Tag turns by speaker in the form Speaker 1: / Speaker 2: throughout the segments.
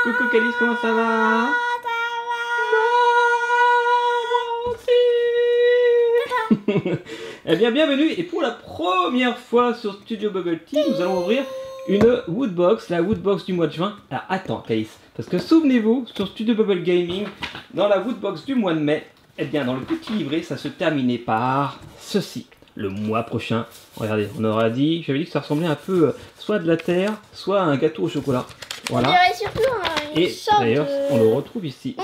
Speaker 1: Coucou Calice, comment ça va? Eh bien, bienvenue, et pour la première fois sur Studio Bubble Tea, nous allons ouvrir une Woodbox, la Woodbox du mois de juin. Alors attends Calice, parce que souvenez-vous, sur Studio Bubble Gaming, dans la Woodbox du mois de mai, eh bien dans le petit livret, ça se terminait par ceci. Le mois prochain, regardez, on aura dit, j'avais dit que ça ressemblait un peu soit de la terre, soit à un gâteau au chocolat. Voilà. Et d'ailleurs, on le retrouve ici.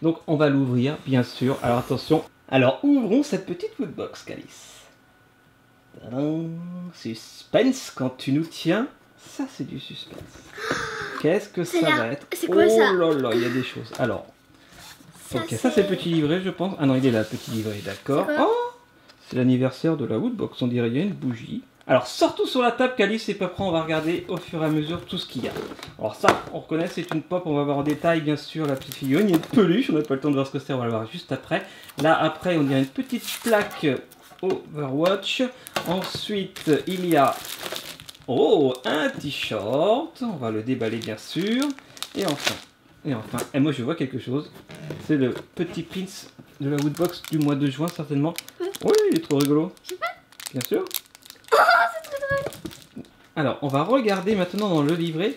Speaker 1: Donc on va l'ouvrir, bien sûr. Alors attention. Alors ouvrons cette petite Woodbox, Calice. Tadam. Suspense quand tu nous tiens. Ça c'est du suspense. Qu'est-ce que ça va être?
Speaker 2: C'est quoi ça?
Speaker 1: Oh là là, il y a des choses. Alors, ok, ça c'est le petit livret, je pense. Ah non, il est là, le petit livret, d'accord. Oh, c'est l'anniversaire de la Woodbox. On dirait il y a une bougie. Alors sortons sur la table, Calice, et après on va regarder au fur et à mesure tout ce qu'il y a. Alors ça, on reconnaît, c'est une pop, on va voir en détail bien sûr la petite figurine. Il y a une peluche, on n'a pas le temps de voir ce que c'est, on va le voir juste après. Là après, on dirait une petite plaque Overwatch. Ensuite, il y a un t-shirt, on va le déballer bien sûr. Et enfin, et moi je vois quelque chose, c'est le petit pins de la Woodbox du mois de juin certainement. Oui, il est trop rigolo. Bien sûr. Alors, on va regarder maintenant dans le livret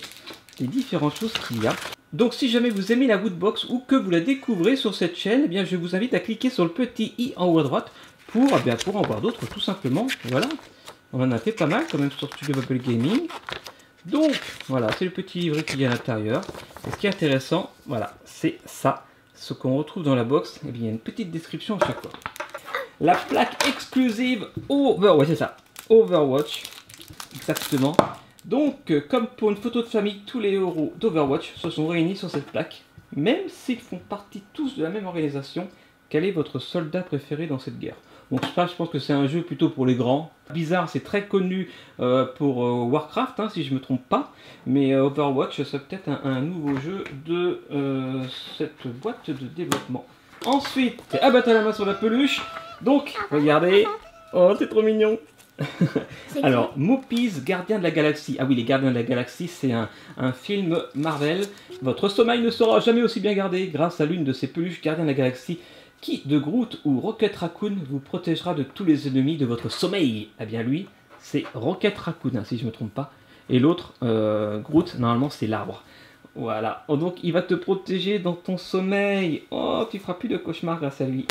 Speaker 1: les différentes choses qu'il y a. Donc, si jamais vous aimez la Woodbox ou que vous la découvrez sur cette chaîne, eh bien, je vous invite à cliquer sur le petit i en haut à droite pour en voir d'autres, tout simplement. Voilà, on en a fait pas mal quand même sur Studio Bubble Gaming. Donc, voilà, c'est le petit livret qu'il y a à l'intérieur. Et ce qui est intéressant, voilà, c'est ça. Ce qu'on retrouve dans la box, eh bien, il y a une petite description à chaque fois. La plaque exclusive Overwatch. Exactement. Donc, comme pour une photo de famille, tous les héros d'Overwatch se sont réunis sur cette plaque. Même s'ils font partie tous de la même organisation, quel est votre soldat préféré dans cette guerre? Donc ça, je pense que c'est un jeu plutôt pour les grands. Blizzard, c'est très connu pour Warcraft, hein, si je ne me trompe pas. Mais Overwatch, c'est peut-être un nouveau jeu de cette boîte de développement. Ensuite, abattre la main sur la peluche. Donc, regardez. Oh, c'est trop mignon. Alors, Mopies, Gardien de la Galaxie. Ah oui, les Gardiens de la Galaxie, c'est un film Marvel. Votre sommeil ne sera jamais aussi bien gardé grâce à l'une de ces peluches Gardiens de la Galaxie qui, de Groot ou Rocket Raccoon, vous protégera de tous les ennemis de votre sommeil. Eh bien lui, c'est Rocket Raccoon, hein, si je ne me trompe pas. Et l'autre, Groot, normalement, c'est l'arbre. Voilà. Oh, donc, il va te protéger dans ton sommeil. Oh, tu feras plus de cauchemars grâce à lui.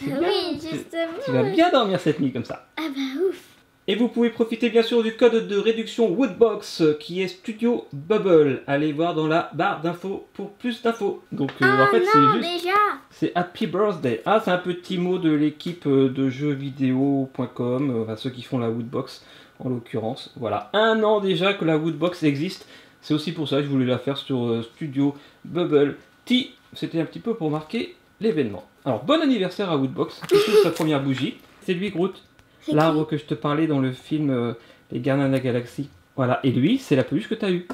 Speaker 2: Oui, justement.
Speaker 1: Tu vas bien dormir cette nuit comme ça.
Speaker 2: Ah bah ouf.
Speaker 1: Et vous pouvez profiter bien sûr du code de réduction Woodbox qui est Studio Bubble. Allez voir dans la barre d'infos pour plus d'infos. Donc en fait c'est juste... C'est Happy Birthday. Ah, c'est un petit mot de l'équipe de jeuxvideo.com, enfin ceux qui font la Woodbox en l'occurrence. Voilà, 1 an déjà que la Woodbox existe. C'est aussi pour ça que je voulais la faire sur Studio Bubble Tea. C'était un petit peu pour marquer l'événement. Alors bon anniversaire à Woodbox. C'est sa première bougie. C'est lui Groot. L'arbre que je te parlais dans le film Les Gardiens de la Galaxie. Voilà, et lui, c'est la peluche que tu as eue.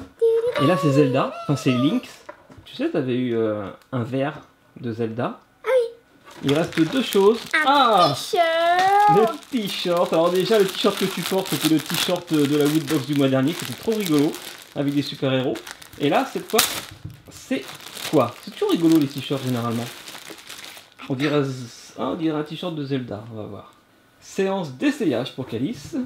Speaker 1: Et là, c'est Zelda, enfin c'est Lynx. Tu sais, tu avais eu un verre de Zelda.
Speaker 2: Ah oui.
Speaker 1: Il reste 2 choses.
Speaker 2: T-shirt.
Speaker 1: Le t-shirt. Alors déjà, le t-shirt que tu portes, c'était le t-shirt de la Woodbox du mois dernier, qui était trop rigolo, avec des super-héros. Et là, cette fois, c'est quoi? C'est toujours rigolo les t-shirts généralement. On dirait un t-shirt de Zelda, on va voir. Séance d'essayage pour Calice.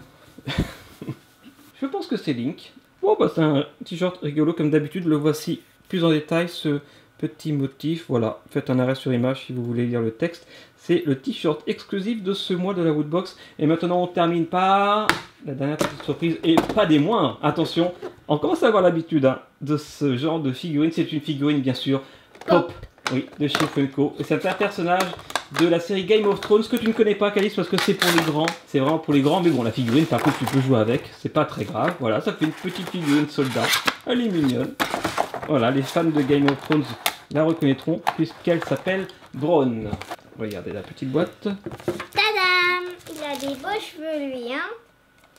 Speaker 1: Je pense que c'est Link. Bon, bah c'est un t-shirt rigolo comme d'habitude. Le voici plus en détail, ce petit motif. Voilà, faites un arrêt sur image si vous voulez lire le texte. C'est le t-shirt exclusif de ce mois de la Woodbox. Et maintenant, on termine par la dernière petite surprise. Et pas des moindres. Attention, on commence à avoir l'habitude hein, de ce genre de figurine. C'est une figurine, bien sûr, Pop. Oui, de chez Funko. Et c'est un personnage de la série Game of Thrones que tu ne connais pas, Calice, parce que c'est pour les grands. C'est vraiment pour les grands, mais bon, la figurine, par contre, tu peux jouer avec. C'est pas très grave. Voilà, ça fait une petite figurine soldat. Elle est mignonne. Voilà, les fans de Game of Thrones la reconnaîtront, puisqu'elle s'appelle Bronn. Regardez la petite boîte.
Speaker 2: Tadam! Il a des beaux cheveux, lui, hein.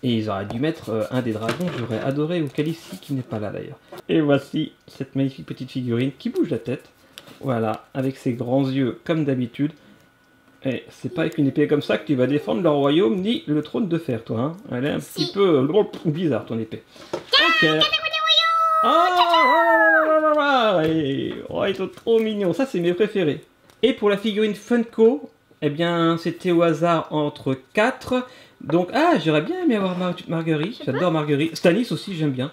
Speaker 1: Et ils auraient dû mettre un des dragons, j'aurais adoré, ou Calice qui n'est pas là d'ailleurs. Et voici cette magnifique petite figurine qui bouge la tête. Voilà, avec ses grands yeux comme d'habitude. Et c'est pas avec une épée comme ça que tu vas défendre le royaume ni le trône de fer, toi. Hein. Elle est un petit peu bizarre, ton épée. Ok. préparés. Oh, ils sont trop mignons. Ça, c'est mes préférés. Et pour la figurine Funko, eh bien, c'était au hasard entre 4. Donc, j'aurais bien aimé avoir Marguerite. J'adore Marguerite. Stanis aussi, j'aime bien.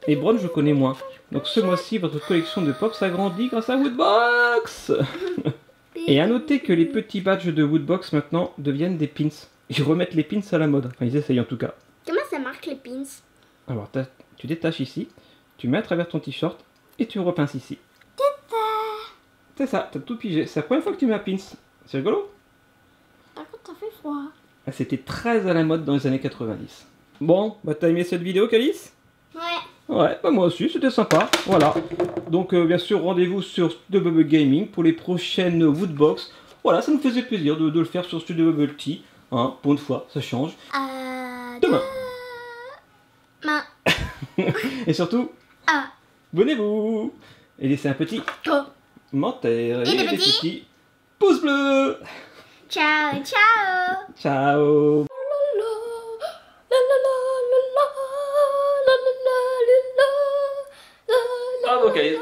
Speaker 1: Et Bron, je connais moins. Donc, ce mois-ci, votre collection de pop s'agrandit grâce à Woodbox. Et à noter que les petits badges de Woodbox maintenant deviennent des pins. Ils remettent les pins à la mode. Enfin, ils essayent en tout cas.
Speaker 2: Comment ça marque les pins?
Speaker 1: Alors, tu détaches ici, tu mets à travers ton t-shirt et tu repinces ici. C'est ça, t'as tout pigé. C'est la première fois que tu mets un pins. C'est rigolo.
Speaker 2: Par contre, ça fait froid.
Speaker 1: C'était très à la mode dans les années 90. Bon, bah t'as aimé cette vidéo, Calice?
Speaker 2: Ouais.
Speaker 1: Ouais, bah moi aussi, c'était sympa. Voilà. Donc, bien sûr, rendez-vous sur Studio Bubble Gaming pour les prochaines Woodbox. Voilà, ça nous faisait plaisir de le faire sur Studio Bubble Tea. Hein, pour une fois, ça change. Demain. Et surtout, abonnez-vous et laissez un petit commentaire et des petits pouces bleus.
Speaker 2: Ciao, ciao.
Speaker 1: Ciao. Bravo, Kyle.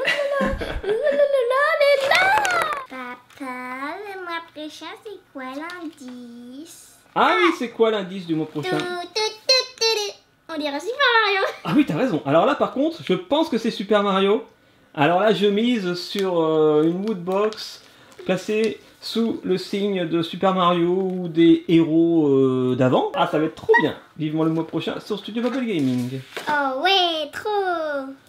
Speaker 2: Papa, le mois prochain, c'est quoi l'indice?
Speaker 1: Ah oui, c'est quoi l'indice du mois prochain?
Speaker 2: On dirait Super Mario.
Speaker 1: Ah oui, t'as raison. Alors là, par contre, je pense que c'est Super Mario. Alors là, je mise sur une Woodbox placée sous le signe de Super Mario ou des héros d'avant. Ah, ça va être trop bien. Vivement le mois prochain sur Studio Bubble Gaming.
Speaker 2: Oh ouais, trop.